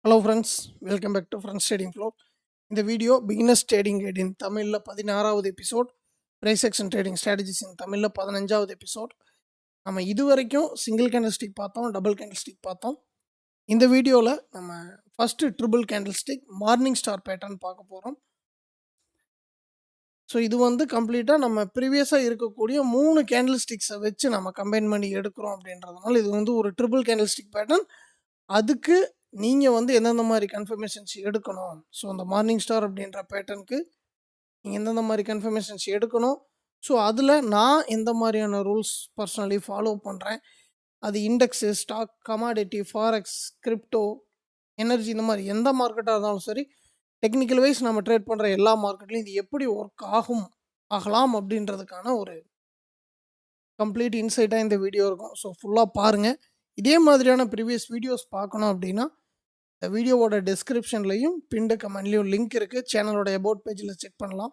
Hello friends, welcome back to friends trading floor. இந்த video beginners trading guide in தமிழில் 16வது episode, price action trading strategies in தமிழில் 15வது episode. நம்ம இது வரைக்கும் சிங்கிள் கேண்டில்ஸ்டிக் பார்த்தோம், டபுள் கேண்டில்ஸ்டிக் பார்த்தோம். இந்த வீடியோவில் நம்ம first triple candlestick morning star pattern பார்க்க போகிறோம். ஸோ இது வந்து கம்ப்ளீட்டாக நம்ம ப்ரீவியஸாக இருக்கக்கூடிய 3 கேண்டில்ஸ்டிக்ஸை வச்சு நம்ம கம்பைன் பண்ணி எடுக்கிறோம் அப்படின்றதுனால இது வந்து ஒரு ட்ரிபிள் கேண்டில்ஸ்டிக் பேட்டர்ன். அதுக்கு நீங்கள் வந்து எந்தெந்த மாதிரி கன்ஃபர்மேஷன்ஸ் எடுக்கணும், ஸோ அந்த மார்னிங் ஸ்டார் அப்படின்ற பேட்டர்னுக்கு நீங்கள் எந்தெந்த மாதிரி கன்ஃபர்மேஷன்ஸ் எடுக்கணும், ஸோ அதில் நான் எந்த மாதிரியான ரூல்ஸ் பர்சனலி ஃபாலோ பண்ணுறேன், அது index, stock, commodity, forex, crypto, energy, இந்த மாதிரி எந்த மார்க்கெட்டாக இருந்தாலும் சரி, டெக்னிக்கல் வைஸ் நம்ம ட்ரேட் பண்ணுற எல்லா மார்க்கெட்லையும் இது எப்படி ஒர்க் ஆகலாம் அப்படின்றதுக்கான ஒரு கம்ப்ளீட் இன்சைட்டாக இந்த வீடியோ இருக்கும். ஸோ ஃபுல்லாக பாருங்கள். இதே மாதிரியான ப்ரீவியஸ் வீடியோஸ் பார்க்கணும் அப்படின்னா இந்த வீடியோவோட டிஸ்கிரிப்ஷன்லையும் பின்டு கமெண்ட்லேயும் லிங்க் இருக்குது. சேனலோட அபவுட் பேஜில் செக் பண்ணலாம்.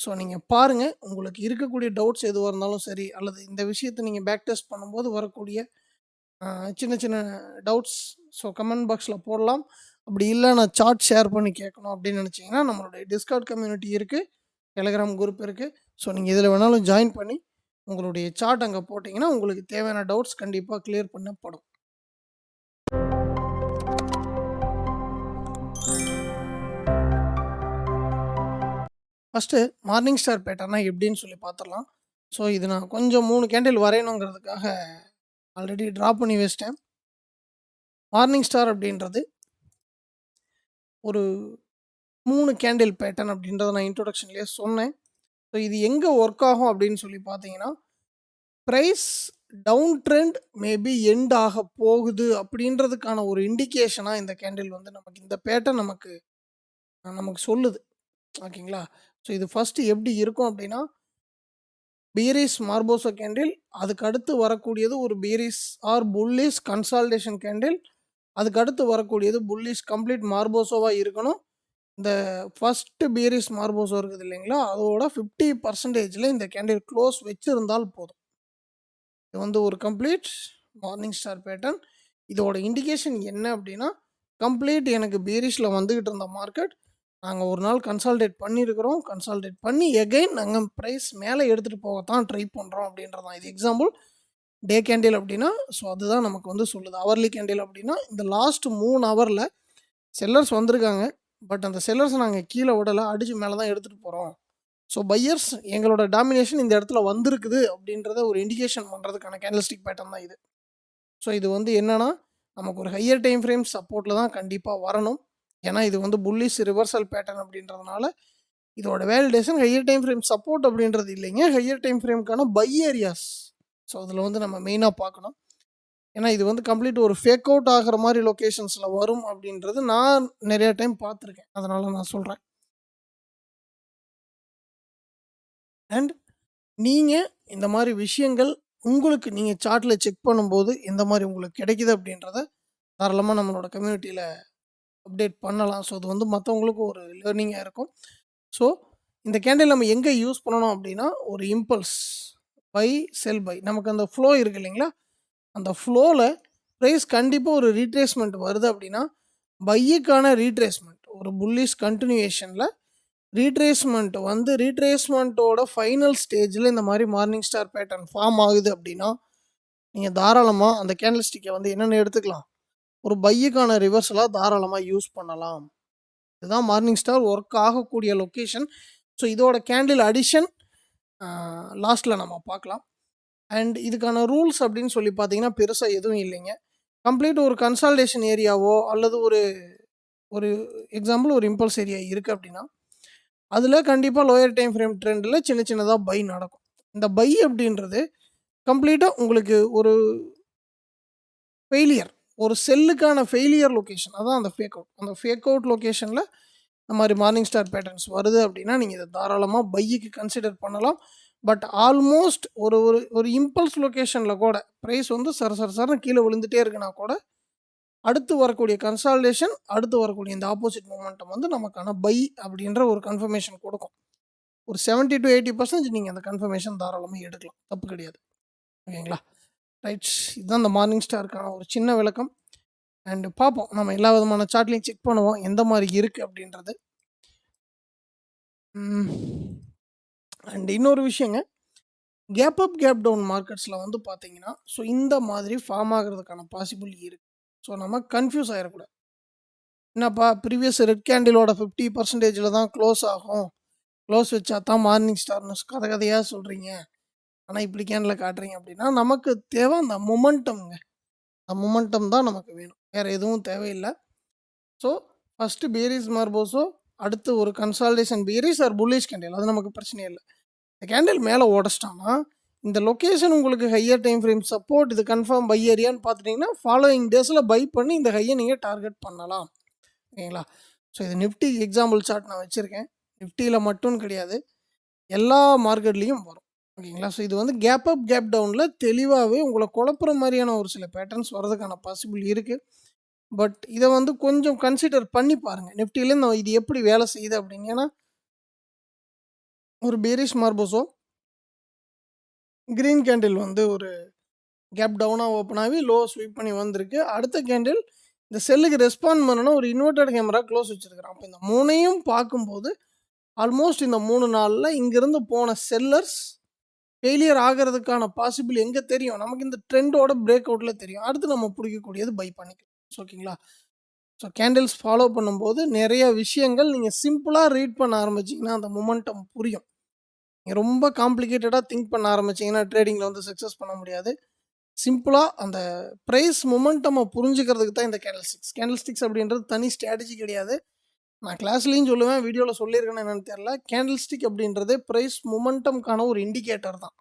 ஸோ நீங்கள் பாருங்கள், உங்களுக்கு இருக்கக்கூடிய டவுட்ஸ் எதுவாக இருந்தாலும் சரி, அல்லது இந்த விஷயத்தை நீங்கள் பேக் டெஸ்ட் பண்ணும்போது வரக்கூடிய சின்ன சின்ன டவுட்ஸ் ஸோ கமெண்ட் பாக்ஸில் போடலாம். அப்படி இல்லை நான் சார்ட் ஷேர் பண்ணி கேட்கணும் அப்படின்னு நினச்சிங்கன்னா நம்மளுடைய டிஸ்கார்ட் கம்யூனிட்டி இருக்குது, டெலிகிராம் குரூப் இருக்குது. ஸோ நீங்கள் இதில் வேணாலும் ஜாயின் பண்ணி உங்களுடைய சார்ட் அங்கே போட்டிங்கன்னா உங்களுக்கு தேவையான டவுட்ஸ் கண்டிப்பாக கிளியர் பண்ணப்படும். ஃபஸ்ட்டு மார்னிங் ஸ்டார் பேட்டர்னா எப்படின்னு சொல்லி பார்த்துடலாம். ஸோ இது நான் கொஞ்சம் 3 கேண்டில் வரையணுங்கிறதுக்காக ஆல்ரெடி ட்ரா பண்ணி வச்சிட்டேன். மார்னிங் ஸ்டார் அப்படின்றது ஒரு 3 கேண்டில் பேட்டர்ன் அப்படின்றத நான் இன்ட்ரொடக்ஷன்லேயே சொன்னேன். ஸோ இது எங்கே ஒர்க் ஆகும் அப்படின்னு சொல்லி பார்த்தீங்கன்னா, price down trend maybe end ஆக போகுது அப்படின்றதுக்கான ஒரு இண்டிகேஷனாக இந்த கேண்டில் வந்து நமக்கு இந்த பேட்டர்ன் நமக்கு சொல்லுது. ஓகேங்களா? ஸோ இது ஃபஸ்ட்டு எப்படி இருக்கும் அப்படின்னா, பீரிஸ் மார்போசோ கேண்டில், அதுக்கு அடுத்து வரக்கூடியது ஒரு bearish or bullish consolidation candle, அதுக்கு அடுத்து வரக்கூடியது புல்லிஷ் கம்ப்ளீட் மார்போசோவாக இருக்கணும். இந்த ஃபஸ்ட்டு பீரிஸ் மார்போசோ இருக்குது இல்லைங்களா, அதோட 50% இந்த கேண்டில் க்ளோஸ் வச்சுருந்தால் போதும். இது வந்து ஒரு கம்ப்ளீட் மார்னிங் ஸ்டார் பேட்டர்ன். இதோட இண்டிகேஷன் என்ன அப்படின்னா, கம்ப்ளீட் எனக்கு பீரிஷில் வந்துக்கிட்டு இருந்த மார்க்கெட் நாங்கள் ஒரு நாள் கன்சால்டேட் பண்ணியிருக்கிறோம். கன்சால்டேட் பண்ணி எகைன் நாங்கள் ப்ரைஸ் மேலே எடுத்துகிட்டு போகத்தான் ட்ரை பண்ணுறோம் அப்படின்றதான். இது எக்ஸாம்பிள் டே கேண்டில் அப்படின்னா, ஸோ அதுதான் நமக்கு வந்து சொல்லுது. அவர்லி கேண்டில் அப்படின்னா, இந்த லாஸ்ட் 3 ஹவரில் செல்லர்ஸ் வந்திருக்காங்க. பட் அந்த செல்லர்ஸை நாங்கள் கீழே விடலை, அடித்து மேலே தான் எடுத்துகிட்டு போகிறோம். ஸோ பையர்ஸ் எங்களோட டாமினேஷன் இந்த இடத்துல வந்திருக்குது அப்படின்றத ஒரு இண்டிகேஷன் பண்ணுறதுக்கான கேண்டல்ஸ்டிக் பேட்டர்ன் தான் இது. ஸோ இது வந்து என்னென்னா, நமக்கு ஒரு ஹையர் டைம் ஃப்ரேம் சப்போர்ட்டில் தான் கண்டிப்பாக வரணும். ஏன்னா இது வந்து புல்லிஷ் ரிவர்சல் பேட்டர்ன் அப்படின்றதுனால இதோட validation higher time frame support அப்படின்றது இல்லைங்க, ஹையர் டைம் ஃப்ரேம்க்கான பை ஏரியாஸ். ஸோ அதில் வந்து நம்ம மெயினாக பார்க்கணும். ஏன்னா இது வந்து கம்ப்ளீட் ஒரு ஃபேக் அவுட் ஆகிற மாதிரி லொக்கேஷன்ஸில் வரும் அப்படின்றது நான் நிறைய டைம் பார்த்துருக்கேன். அதனால் நான் சொல்கிறேன். அண்ட் நீங்கள் இந்த மாதிரி விஷயங்கள் உங்களுக்கு நீங்கள் சார்ட்டில் செக் பண்ணும்போது எந்த மாதிரி உங்களுக்கு கிடைக்குது அப்படின்றத தாராளமாக நம்மளோட கம்யூனிட்டியில் அப்டேட் பண்ணலாம். ஸோ அது வந்து மற்றவங்களுக்கு ஒரு லேர்னிங்காக இருக்கும். ஸோ இந்த கேண்டில் நம்ம எங்கே யூஸ் பண்ணணும் அப்படின்னா, ஒரு இம்பல்ஸ் பை செல் பை நமக்கு அந்த ஃப்ளோ இருக்குது இல்லைங்களா, அந்த ஃப்ளோவில் ப்ரைஸ் கண்டிப்பாக ஒரு ரீட்ரேஸ்மெண்ட் வருது அப்படின்னா, பையுக்கான ரீட்ரேஸ்மெண்ட் ஒரு புல்லிஷ் கண்டினியூஷனில் ரீட்ரேஸ்மெண்ட் வந்து ரீட்ரேஸ்மெண்ட்டோட ஃபைனல் ஸ்டேஜில் இந்த மாதிரி மார்னிங் ஸ்டார் பேட்டர்ன் ஃபார்ம் ஆகுது அப்படின்னா, நீங்கள் தாராளமாக அந்த கேண்டில்ஸ்டிக்கை வந்து என்னென்ன எடுத்துக்கலாம், ஒரு பையுக்கான ரிவர்சலாக தாராளமாக யூஸ் பண்ணலாம். இதுதான் மார்னிங் ஸ்டார் ஒர்க் ஆகக்கூடிய லொக்கேஷன். ஸோ இதோட கேண்டில் அடிஷன் லாஸ்ட்டில் நம்ம பார்க்கலாம். அண்ட் இதுக்கான ரூல்ஸ் அப்படின்னு சொல்லி பார்த்தீங்கன்னா பெருசாக எதுவும் இல்லைங்க. கம்ப்ளீட் ஒரு கன்சால்டேஷன் ஏரியாவோ அல்லது ஒரு ஒரு எக்ஸாம்பிள் ஒரு இம்பல்ஸ் ஏரியா இருக்குது அப்படின்னா, அதில் கண்டிப்பாக லோயர் டைம் ஃப்ரேம் ட்ரெண்டில் சின்ன சின்னதாக பை நடக்கும். இந்த பை அப்படின்றது கம்ப்ளீட்டாக உங்களுக்கு ஒரு ஃபெயிலியர், ஒரு செல்லுக்கான ஃபெயிலியர் லொக்கேஷன், அதான் அந்த ஃபேக் அவுட். அந்த ஃபேக் அவுட் லொக்கேஷனில் இந்த மாதிரி மார்னிங் ஸ்டார் பேட்டர்ன்ஸ் வருது அப்படின்னா நீங்கள் இதை தாராளமாக பைக்கு கன்சிடர் பண்ணலாம். பட் ஆல்மோஸ்ட் ஒரு ஒரு ஒரு இம்பல்ஸ் லொக்கேஷனில் கூட ப்ரைஸ் வந்து சரன்னு கீழே விழுந்துகிட்டே இருக்குன்னா கூட அடுத்து வரக்கூடிய கன்சால்டேஷன், அடுத்து வரக்கூடிய இந்த ஆப்போசிட் மூமெண்டம் வந்து நமக்கான பை அப்படின்ற ஒரு கன்ஃபர்மேஷன் கொடுக்கும். ஒரு 70 to 80% நீங்கள் அந்த கன்ஃபர்மேஷன் தாராளமாக எடுக்கலாம், தப்பு கிடையாது. ஓகேங்களா? ரைட், இதுதான் இந்த மார்னிங் ஸ்டாருக்கான ஒரு சின்ன விளக்கம். அண்ட் பார்ப்போம். நம்ம எல்லா விதமான சார்ட்லையும் செக் பண்ணுவோம். எந்த மாரி இருக்கு அப்படின்றது. ம். அண்ட் இன்னொரு விஷயங்க. கேப் அப், கேப் டவுன் மார்க்கெட்ஸ்ல வந்து பார்த்தீங்கன்னா, ஸோ இந்த மாதிரி ஃபார்ம் ஆகுறதுக்கான பாசிபிள் இருக்கு. ஸோ நம்ம கன்ஃப்யூஸ் ஆயிறக்கூடாது. என்னப்பா ப்ரீவியஸ் ரெட் கேண்டிலோட 50%ல தான் க்ளோஸ் ஆகும். க்ளோஸ் வச்சா தான் மார்னிங் ஸ்டார்ன்னு கதை கதையா சொல்றீங்க. ஆனா இப்படி கேண்டில காட்டுறீங்க அப்படின்னா, நமக்கு தேவை அந்த மொமெண்டம்ங்க. அந்த மொமெண்டம் தான் நமக்கு வேணும். வேற எதுவும் தேவையில்ல. ஸோ ஃபர்ஸ்ட்டு பேரிஸ் மார்போஸோ, அடுத்து ஒரு consolidation bearish or bullish candle அது நமக்கு பிரச்சனையே இல்ல. இந்த கேண்டில் மேலே உடச்சிட்டான்னா, இந்த லொக்கேஷன் உங்களுக்கு ஹையர் டைம் ஃப்ரேம் சப்போர்ட் இது கன்ஃபார்ம் பை ஏரியான்னு பார்த்துட்டிங்கன்னா, ஃபாலோயிங் டேஸில் பை பண்ணி இந்த ஹையை நீங்கள் டார்கெட் பண்ணலாம். ஓகேங்களா? ஸோ இது நிஃப்டி எக்ஸாம்பிள் சார்ட் நான் வச்சுருக்கேன். நிஃப்டியில் மட்டும் கிடையாது. எல்லா மார்க்கெட்லேயும் வரும். ஓகேங்களா? ஸோ இது வந்து கேப் அப், கேப் டவுனில் தெளிவாகவே உங்களை குழப்புற மாதிரியான ஒரு சில பேட்டர்ன்ஸ் வரதுக்கான பாசிபிள் இருக்குது. பட் இதை வந்து கொஞ்சம் கன்சிடர் பண்ணி பாருங்கள். நிஃப்டிலேருந்து இது எப்படி வேலை செய்யுது அப்படின்னு. ஏன்னா ஒரு பேரிஷ் மார்போஸோ கிரீன் கேண்டில் வந்து ஒரு கேப் டவுனாக ஓப்பன் ஆகி லோ ஸ்வீப் பண்ணி வந்திருக்கு. அடுத்த கேண்டில் இந்த செல்லுக்கு ரெஸ்பாண்ட் பண்ணணும் ஒரு இன்வெர்டட் கேமரா க்ளோஸ் வச்சுருக்கிறோம். அப்போ இந்த மூணையும் பார்க்கும்போது ஆல்மோஸ்ட் இந்த 3 நாளில் இங்கேருந்து போன செல்லர்ஸ் ஃபெயிலியர் ஆகிறதுக்கான பாசிபிள் எங்கே தெரியும்? நமக்கு இந்த ட்ரெண்டோட பிரேக் அவுட்டில் தெரியும். அடுத்து நம்ம பிடிக்கக்கூடியது பை பண்ணிக்கலாம். ஓகேங்களா? ஸோ கேண்டில்ஸ் ஃபாலோ பண்ணும்போது நிறைய விஷயங்கள் நீங்கள் சிம்பிளாக ரீட் பண்ண ஆரம்பிச்சிங்கன்னா அந்த மொமெண்டம் புரியும். நீங்கள் ரொம்ப காம்ப்ளிகேட்டடாக திங்க் பண்ண ஆரம்பிச்சிங்கன்னா ட்ரேடிங்கில் வந்து சக்ஸஸ் பண்ண முடியாது. சிம்பிளாக அந்த ப்ரைஸ் மொமெண்டமை புரிஞ்சுக்கிறதுக்கு தான் இந்த கேண்டில்ஸ்டிக்ஸ். கேண்டில்ஸ்டிக்ஸ் அப்படின்றது தனி ஸ்ட்ராட்டஜி கிடையாது. நான் கிளாஸ்லேயும் சொல்லுவேன், வீடியோவில் சொல்லியிருக்கேன்னு என்னென்னு தெரில. கேண்டில்ஸ்டிக் அப்படின்றதே ப்ரைஸ் மொமெண்டம்க்கான ஒரு இண்டிகேட்டர் தான்.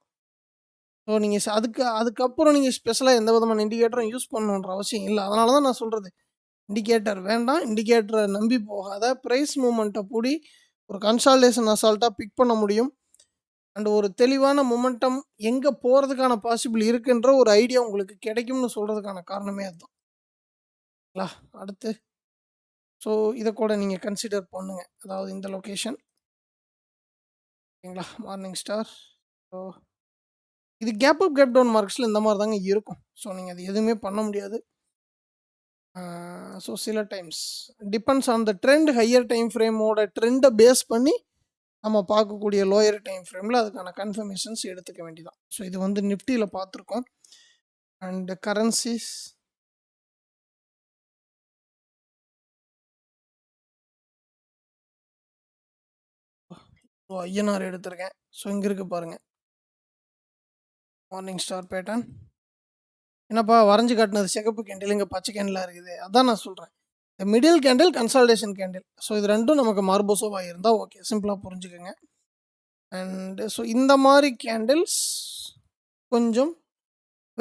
ஸோ நீங்கள் அதுக்கப்புறம் நீங்கள் ஸ்பெஷலாக எந்த விதமான இண்டிகேட்டரும் யூஸ் பண்ணணுன்ற அவசியம் இல்லை. அதனால தான் நான் சொல்கிறது, இண்டிகேட்டர் வேண்டாம், இண்டிகேட்டரை நம்பி போகாத. ப்ரைஸ் மூமெண்ட்டை கூடி ஒரு கன்சால்டேஷன் அசால்ட்டாக பிக் பண்ண முடியும். அண்ட் ஒரு தெளிவான மொமெண்டம் எங்கே போகிறதுக்கான பாசிபிள் இருக்குன்ற ஒரு ஐடியா உங்களுக்கு கிடைக்கும்னு சொல்கிறதுக்கான காரணமே அதுதான். அடுத்து ஸோ இதை கூட நீங்கள் கன்சிடர் பண்ணுங்கள். அதாவது இந்த லொக்கேஷன் ஓகேங்களா, மார்னிங் ஸ்டார். ஸோ இது கேப் அப், கேப் டவுன் மார்க்ஸில் இந்த மாதிரி தாங்க இருக்கும். ஸோ நீங்கள் அது எதுவுமே பண்ண முடியாது. ஸோ சில times depends on the trend. Higher time ஃப்ரேமோட ட்ரெண்டை பேஸ் பண்ணி நம்ம பார்க்கக்கூடிய லோயர் டைம் ஃப்ரேமில் அதுக்கான கன்ஃபர்மேஷன்ஸ் எடுத்துக்க வேண்டியதான். ஸோ இது வந்து நிஃப்டியில் பார்த்துருக்கோம். அண்ட் கரன்சிஸ் ஐஎன்ஆர் எடுத்திருக்கேன். ஸோ இங்கே இருக்கு பாருங்கள், மார்னிங் ஸ்டார் பேட்டர்ன். என்னப்பா வரைஞ்சி காட்டினது சிகப்பு கேண்டில், இங்கே பச்சை கேண்டிலாக இருக்குது. அதான் நான் சொல்கிறேன், இந்த middle candle consolidation candle. So இது ரெண்டும் நமக்கு மார்போசோவாக இருந்தால் ஓகே, சிம்பிளாக புரிஞ்சுக்கோங்க. அண்டு ஸோ இந்த மாதிரி கேண்டில்ஸ் கொஞ்சம்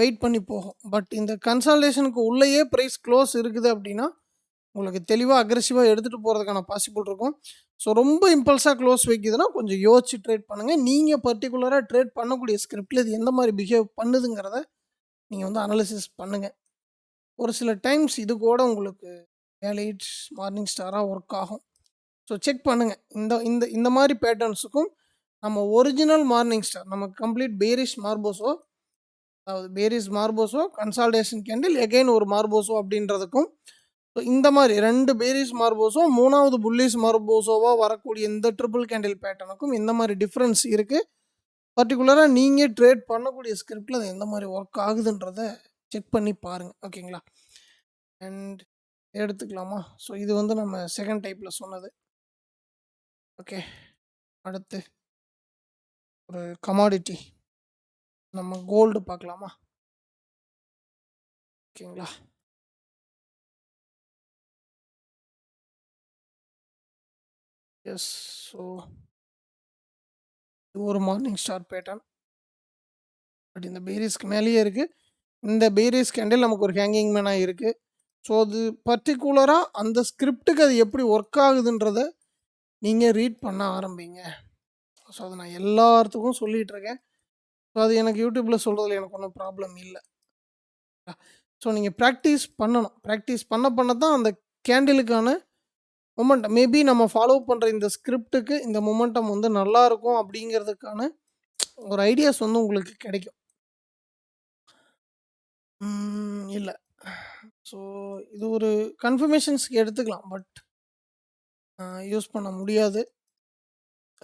வெயிட் பண்ணி போகும். பட் இந்த கன்சால்டேஷனுக்கு உள்ளேயே ப்ரைஸ் க்ளோஸ் இருக்குது அப்படின்னா உங்களுக்கு தெளிவாக அக்ரெசிவாக எடுத்துகிட்டு போகிறதுக்கான பாசிபிள் இருக்கும். ஸோ ரொம்ப இம்பல்ஸாக க்ளோஸ் வைக்குதுன்னா கொஞ்சம் யோசிச்சு ட்ரேட் பண்ணுங்கள். நீங்கள் பர்டிகுலராக ட்ரேட் பண்ணக்கூடிய ஸ்கிரிப்டில் இது எந்த மாதிரி பிஹேவ் பண்ணுதுங்கிறத நீங்கள் வந்து அனாலிசிஸ் பண்ணுங்கள். ஒரு சில டைம்ஸ் இது கூட உங்களுக்கு வேலிட்ஸ் மார்னிங் ஸ்டாராக ஒர்க் ஆகும். ஸோ செக் பண்ணுங்கள். இந்த இந்த இந்த மாதிரி பேட்டர்ன்ஸுக்கும் நம்ம ஒரிஜினல் மார்னிங் ஸ்டார், நம்ம கம்ப்ளீட் பேரிஷ் மார்போஸோ, அதாவது பேரிஷ் மார்போஸோ கன்சால்டேஷன் கேண்டில் எகைன் ஒரு மார்போஸோ அப்படின்றதுக்கும், ஸோ இந்த மாதிரி 2 பேரிஷ் மார்போஸோ 3வது புல்லிஷ் மார்போஸோவாக வரக்கூடிய இந்த ட்ரிபிள் கேண்டில் பேட்டர்னுக்கும் இந்த மாதிரி டிஃப்ரென்ஸ் இருக்குது. பர்டிகுலராக நீங்கள் ட்ரேட் பண்ணக்கூடிய ஸ்கிரிப்டில் அது எந்த மாதிரி ஒர்க் ஆகுதுன்றதை செக் பண்ணி பாருங்கள். ஓகேங்களா? அண்ட் எடுத்துக்கலாமா? ஸோ இது வந்து நம்ம செகண்ட் டைப்பில் சொன்னது. ஓகே, அடுத்து ஒரு கமாடிட்டி நம்ம கோல்டு பார்க்கலாமா? ஓகேங்களா? எஸ். ஸோ இது ஒரு மார்னிங் ஸ்டார் பேட்டர்ன். பட் இந்த பேரிஸ்க்கு மேலேயே இருக்குது. இந்த பேரிஸ் கேண்டில் நமக்கு ஒரு ஹேங்கிங் மேனாக இருக்குது. ஸோ அது பர்டிகுலராக அந்த ஸ்கிரிப்டுக்கு அது எப்படி ஒர்க் ஆகுதுன்றதை நீங்கள் ரீட் பண்ண ஆரம்பிங்க. ஸோ அதை நான் எல்லாத்துக்கும் சொல்லிகிட்ருக்கேன். ஸோ அது எனக்கு யூடியூப்பில் சொல்கிறதுல எனக்கு ஒன்றும் ப்ராப்ளம் இல்லை. ஸோ நீங்கள் ப்ராக்டிஸ் பண்ணணும். ப்ராக்டிஸ் பண்ண தான் அந்த கேண்டிலுக்கான மொமெண்டம், மேபி நம்ம ஃபாலோ பண்ணுற இந்த ஸ்கிரிப்டுக்கு இந்த மொமெண்டம் வந்து நல்லாயிருக்கும் அப்படிங்கிறதுக்கான ஒரு ஐடியாஸ் வந்து உங்களுக்கு கிடைக்கும். இல்லை, ஸோ இது ஒரு கன்ஃபர்மேஷன்ஸ்க்கு எடுத்துக்கலாம். பட் யூஸ் பண்ண முடியாது.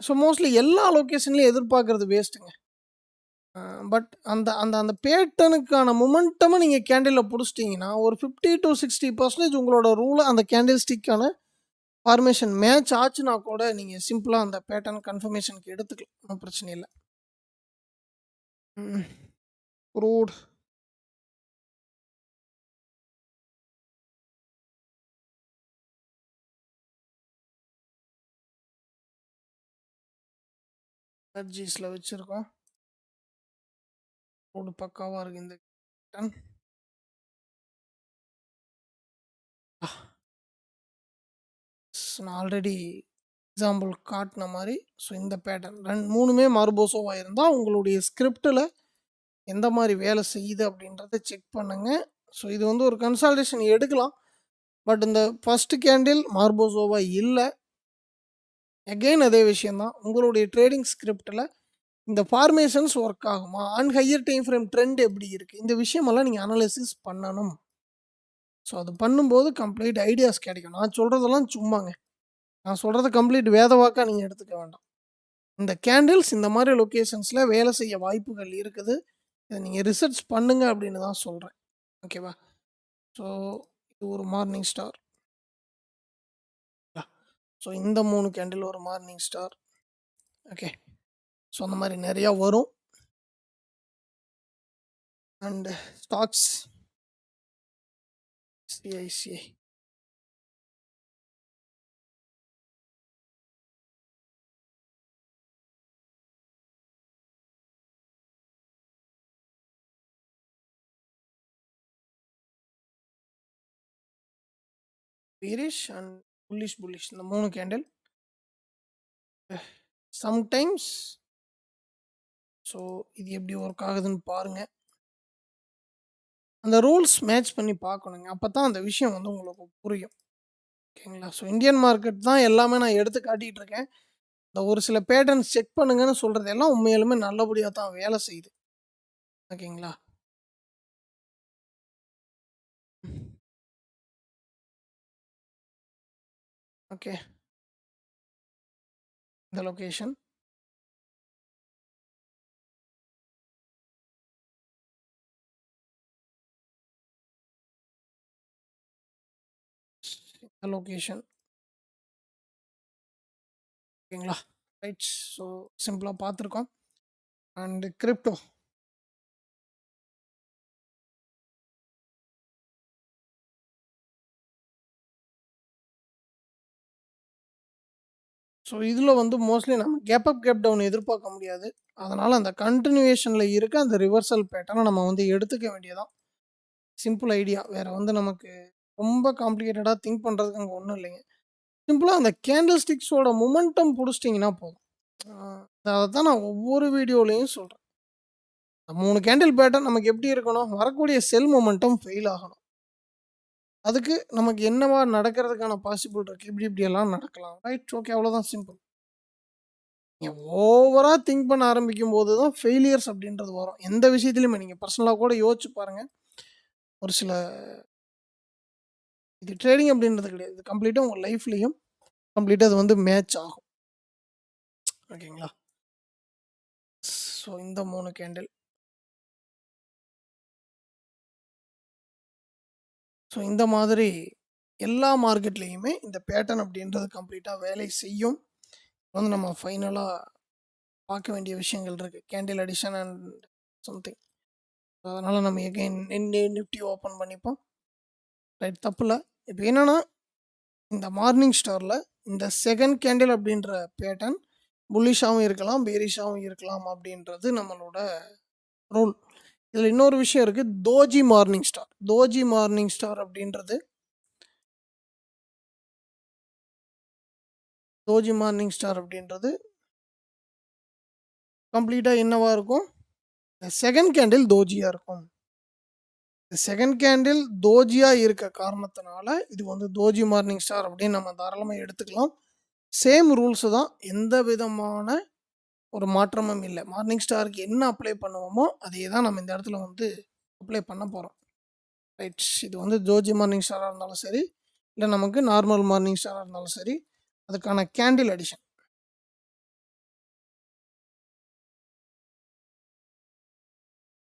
ஸோ மோஸ்ட்லி எல்லா லொக்கேஷன்லயும் எதிர்பார்க்கறது வேஸ்ட்டுங்க. பட் அந்த அந்த அந்த பேட்டர்னுக்கான மொமெண்டம நீங்க கேண்டில்ல புடிச்சிட்டீங்கன்னா, ஒரு 50-60% உங்களோட ரூல அந்த கேண்டில் ஸ்டிக்கான ஃபார்மேஷன் மேட்ச் ஆச்சுன்னா கூட, நீங்க சிம்பிளா அந்த பேட்டர்ன் கன்ஃபர்மேஷனுக்கு எடுத்துக்கலாம். ஒண்ணும் பிரச்சனை இல்ல. ம். க்ரூட் எனர்ஜீஸ்ல வச்சிருக்கோம். க்ரூட் பக்காவா இருக்கு இந்த பேட்டர்ன். நான் ஆல்ரெடி எக்ஸாம்பிள் காட்டுன மாரி, ஸோ இந்த பேட்டர்ன் 3மே மார்போசோவா இருந்தா, உங்களுடைய ஸ்கிரிப்ட்ல எந்த மாரி வேலை செய்யுது அப்படின்றத செக் பண்ணுங்க. ஸோ இது வந்து ஒரு கன்சால்டேஷன் எடுக்கலாம். பட் இந்த ஃபர்ஸ்ட் கேண்டில் மார்போசோவா இல்ல. அகைன் அதே விஷயம் தான். உங்களுடைய ட்ரேடிங் ஸ்கிரிப்ட்ல இந்த ஃபார்மேஷன்ஸ் ஒர்க் ஆகுமா? And higher time frame trend எப்படி இருக்கு? இந்த விஷயமெல்லாம் நீங்க அனலைசிஸ் பண்ணணும். ஸோ அது பண்ணும்போது கம்ப்ளீட் ஐடியாஸ் கிடைக்கும். நான் சொல்றதெல்லாம் சும்மாங்க. நான் சொல்றத கம்ப்ளீட் வேத வாக்கா நீங்க எடுத்துக்க வேண்டாம். இந்த கேண்டில்ஸ் இந்த மாரி லொகேஷன்ஸ்ல வேலை செய்ய வாய்ப்புகள் இருக்குது. இத நீங்க ரிசர்ச் பண்ணுங்க அப்படின்னு தான் சொல்றேன். ஓகேவா? ஸோ இது ஒரு மார்னிங் ஸ்டார். ஸோ இந்த 3 கேண்டில் ஒரு மார்னிங் ஸ்டார். ஓகே. ஸோ அந்த மாரி நெறையா வரும். And stocks ICICI. பீரிஷ் and bullish இந்த 3 கேண்டில். சம்டைம்ஸ் ஸோ இது எப்படி ஒர்க் ஆகுதுன்னு பாருங்க. அந்த ரூல்ஸ் மேட்ச் பண்ணி பார்க்கணுங்க. அப்பதான் அந்த விஷயம் வந்து உங்களுக்கு புரியும். ஓகேங்களா? ஸோ இந்தியன் மார்க்கெட் தான் எல்லாமே நான் எடுத்து காட்டிட்டு இருக்கேன். இந்த ஒரு சில பேட்டர்ன்ஸ் செக் பண்ணுங்கன்னு சொல்றது எல்லாம் உண்மையாலுமே நல்லபடியா தான் வேலை செய்யுது. ஓகேங்களா? ஓகே. இந்த லொகேஷன். இந்த லொகேஷன். ஓகேங்களா? ரைட். ஸோ சிம்பிளா பார்த்துருக்கோம். And crypto. ஸோ இதில வந்து மோஸ்ட்லி நம்ம கேப் அப், கேப் டவுன் எதிர்பார்க்க முடியாது. அதனால அந்த கன்டினியூவேஷன்ல இருக்க அந்த ரிவர்சல் பேட்டர்ன நம்ம வந்து எடுத்துக்க வேண்டியதுதான். Simple idea. வேற வந்து நமக்கு ரொம்ப காம்ப்ளிகேட்டடா திங்க் பண்றதுக்கு அங்க ஒண்ணும் இல்லைங்க. சிம்பிளா அந்த கேண்டில் ஸ்டிக்ஸோட மொமெண்டம் புடிச்சிட்டீங்கன்னா போதும். ஆ அதத்தான் நான் ஒவ்வொரு வீடியோலயும் சொல்றேன். 3 கேண்டில் பேட்டர்ன் நமக்கு எப்படி இருக்கணும்? வரக்கூடிய செல் மொமெண்டம் ஃபெயில் ஆகணும். அதுக்கு நமக்கு என்னவா நடக்கிறதுக்கான பாசிபிள் இருக்கு? இப்படி இப்படியெல்லாம் நடக்கலாம். ரைட். ஓகே. அவ்வளோதான் சிம்பிள். நீங்க ஓவரா திங்க் பண்ண ஆரம்பிக்கும்போது தான் ஃபெயிலியர்ஸ் அப்படின்றது வரும். எந்த விஷயத்திலயுமே நீங்க பர்சனலா கூட யோசிச்சு பாருங்க. ஒரு சில இது ட்ரேடிங் அப்படின்றது கிடையாது. இது கம்ப்ளீட்டா உங்க லைஃப்லயும் கம்ப்ளீட்டா அது வந்து மேட்ச் ஆகும். ஓகேங்களா? ஸோ இந்த 3 கேண்டில். ஸோ இந்த மாதிரி எல்லா மார்க்கெட்லயுமே இந்த பேட்டர்ன் அப்படின்றது கம்ப்ளீட்டா வேலை செய்யும். வந்து நம்ம ஃபைனலா பார்க்க வேண்டிய விஷயங்கள் இருக்கு. Candle addition and something. அதனால நம்ம எகைன் நிஃப்டி ஓப்பன் பண்ணிப்போம். ரைட். தப்பில்ல. இப்ப என்னன்னா, இந்த மார்னிங் ஸ்டார்ல இந்த செகண்ட் கேண்டில் அப்படின்ற பேட்டர்ன் புல்லிஷாவும் இருக்கலாம், பேரிஷாவும் இருக்கலாம் அப்படின்றது நம்மளோட ரூல். இதுல இன்னொரு விஷயம் இருக்கு. தோஜி மார்னிங் ஸ்டார். தோஜி மார்னிங் ஸ்டார் அப்படின்றது தோஜி மார்னிங் ஸ்டார் அப்படின்றது கம்ப்ளீட்டா என்னவா இருக்கும்? செகண்ட் கேண்டில் தோஜியா இருக்கும். செகண்ட் கேண்டில் தோஜியா இருக்க காரணத்தினால இது வந்து தோஜி மார்னிங் ஸ்டார் அப்படின்னு நம்ம தாராளமா எடுத்துக்கலாம். சேம் ரூல்ஸ் தான். எந்த விதமான ஒரு மாற்றமும் இல்ல. மார்னிங் ஸ்டாருக்கு என்ன அப்ளை பண்ணுவோமோ, அதே தான் நம்ம இந்த இடத்துல வந்து அப்ளை பண்ண போறோம். ரைட். இது வந்து ஜோஜி மார்னிங் ஸ்டாரா இருந்தாலும் சரி, இல்ல நமக்கு நார்மல் மார்னிங் ஸ்டாரா இருந்தாலும் சரி, அதுக்கான கேண்டில் அடிஷன்.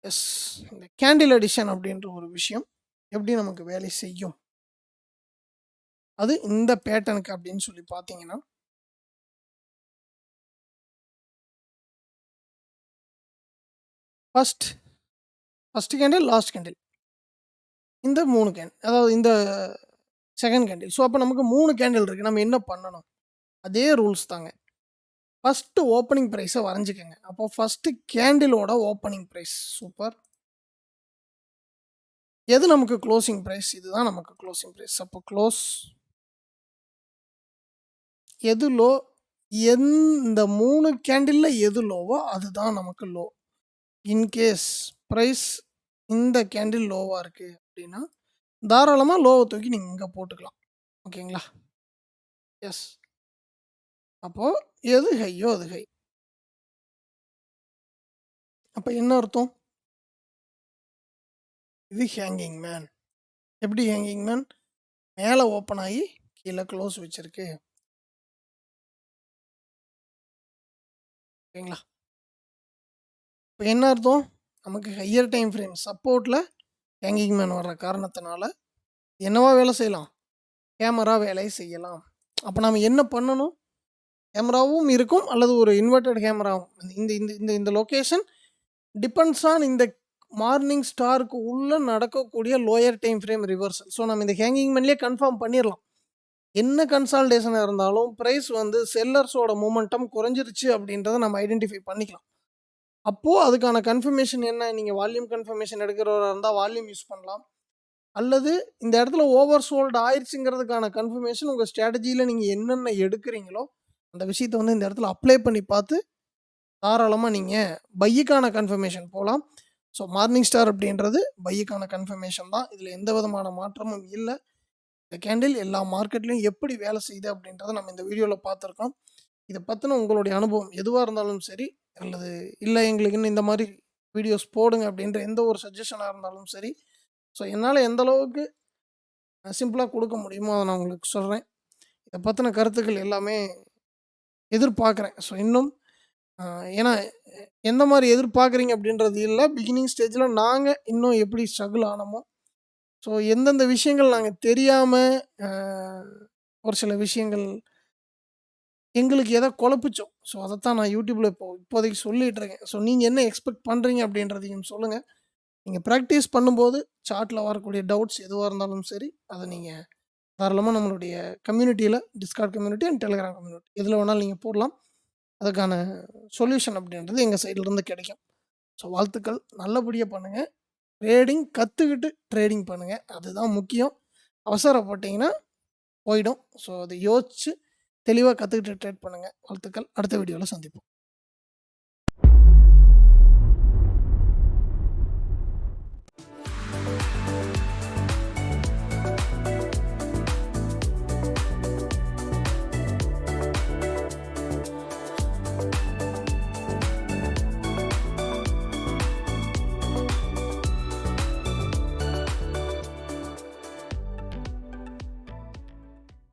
எஸ். இந்த கேண்டில் அடிஷன் அப்படின்ற ஒரு விஷயம் எப்படி நமக்கு வேலை செய்யும்? அது இந்த பேட்டர்னுக்கு அப்படின்னு சொல்லி பார்த்தீங்கன்னா, first first candle, last candle. இந்த 3 கேண்டில். அதாவது இந்த செகண்ட் கேண்டில். ஸோ அப்ப நமக்கு 3 கேண்டில் இருக்கு. நம்ம என்ன பண்ணணும்? அதே ரூல்ஸ் தாங்க. First opening பிரைஸ வரைஞ்சுக்கங்க. அப்போ ஃபர்ஸ்ட் கேண்டிலோட ஓப்பனிங் பிரைஸ். சூப்பர். எது நமக்கு க்ளோசிங் பிரைஸ்? இதுதான் நமக்கு க்ளோசிங் பிரைஸ். அப்போ க்ளோஸ் எது லோ? இந்த 3 கேண்டில்ல எது லோவோ அதுதான் நமக்கு லோ. இன்கேஸ் பிரைஸ் இந்த கேண்டில் லோவா இருக்கு அப்படின்னா, தாராளமா லோவ தூக்கி நீங்க இங்க போட்டுக்கலாம். ஓகேங்களா? எஸ். அப்போ எது ஹையோ அது ஹை. அப்ப என்ன அர்த்தம்? இது ஹேங்கிங் மேன். எப்படி ஹேங்கிங் மேன்? மேல ஓப்பன் ஆகி கீழ க்ளோஸ் வச்சிருக்கு. ஓகேங்களா? இப்ப என்ன அர்த்தம்? நமக்கு ஹையர் டைம் ஃப்ரேம் சப்போர்ட்ல ஹேங்கிங் மேன் வர்ற காரணத்தினால என்னவா வேலை செய்யலாம்? கேமரா வேலை செய்யலாம். அப்ப நாம என்ன பண்ணணும்? கேமராவும் இருக்கும் அல்லது ஒரு இன்வெர்ட்டட் கேமராவும். இந்த இந்த இந்த இந்த லொகேஷன் டிபெண்ட்ஸ் ஆன் இந்த மார்னிங் ஸ்டாருக்கு உள்ள நடக்கக்கூடிய lower time frame reversal. So நம்ம இந்த ஹேங்கிங் மேன்லயே கன்ஃபார்ம் பண்ணிரலாம். என்ன கன்சால்டேஷனா இருந்தாலும் பிரைஸ் வந்து செல்லர்ஸோட மொமெண்டம் குறைஞ்சிருச்சு அப்படின்றத நம்ம ஐடென்டிஃபை பண்ணிக்கலாம். அப்போ அதுக்கான கன்ஃபர்மேஷன் என்ன? நீங்க வால்யூம் கன்ஃபர்மேஷன் எடுக்கிறவரா இருந்தா வால்யூம் யூஸ் பண்ணலாம். அல்லது இந்த இடத்துல ஓவர் சோல்டு ஆயிருச்சுங்கிறதுக்கான கன்ஃபர்மேஷன் உங்க ஸ்ட்ராட்டஜியில நீங்க என்னென்ன எடுக்கிறீங்களோ, அந்த விஷயத்த வந்து இந்த இடத்துல அப்ளை பண்ணி பார்த்து, தாராளமா நீங்க பையுக்கான கன்ஃபர்மேஷன் போலாம். ஸோ மார்னிங் ஸ்டார் அப்படின்றது பையுக்கான கன்ஃபர்மேஷன் தான். இதுல எந்த விதமான மாற்றமும் இல்ல. இந்த கேண்டில் எல்லா மார்க்கெட்லயும் எப்படி வேலை செய்யுது அப்படின்றத நம்ம இந்த வீடியோல பார்த்துருக்கோம். இத பத்தின உங்களுடைய அனுபவம் எதுவா இருந்தாலும் சரி, அல்லது இல்ல எங்களுக்கு இன்னும் இந்த மாரி வீடியோஸ் போடுங்க அப்படின்ற எந்த ஒரு சஜஷனா இருந்தாலும் சரி, ஸோ என்னால எந்த அளவுக்கு சிம்பிளா குடுக்க முடியுமோ அத நான் உங்களுக்கு சொல்றேன். இத பத்தின கருத்துக்கள் எல்லாமே எதிர்பார்க்குறேன். ஸோ இன்னும் அ ஏன்னா எந்த மாரி எதிர்பார்க்குறீங்க அப்படின்றது இல்ல. பிகினிங் ஸ்டேஜ்ல நாங்க இன்னும் எப்படி ஸ்ட்ரகிள் ஆனோமோ, ஸோ எந்தெந்த விஷயங்கள் நாங்க தெரியாம அ ஒரு சில விஷயங்கள் எங்களுக்கு எத குழப்பிச்சோ, ஸோ அதத்தான் நான் YouTubeல இப்போதைக்கு சொல்லிட்டு இருக்கேன். ஸோ நீங்க என்ன எக்ஸ்பெக்ட் பண்றீங்க அப்படின்றதையும் சொல்லுங்க. நீங்க பிராக்டிஸ் பண்ணும்போது சார்ட்ல வரக்கூடிய டவுட்ஸ் எதுவா இருந்தாலும் சரி, அத நீங்க தாராளமா நம்மளுடைய கம்யூனிட்டியில Discord community and Telegram community எதுல வேணாலும் நீங்க போடலாம். அதுக்கான சொல்யூஷன் அப்படின்றது எங்க சைட்ல இருந்து கிடைக்கும். ஸோ வாழ்த்துக்கள். நல்லபடியா பண்ணுங்க. ட்ரேடிங் கத்துக்கிட்டு ட்ரேடிங் பண்ணுங்க. அதுதான் முக்கியம். அவசரப்பட்டீங்கன்னா போயிடும். ஸோ அத யோசிச்சு தெளிவா கத்துக்கிட்டு ட்ரேட் பண்ணுங்க. வாழ்த்துக்கள். அடுத்த வீடியோல சந்திப்போம்.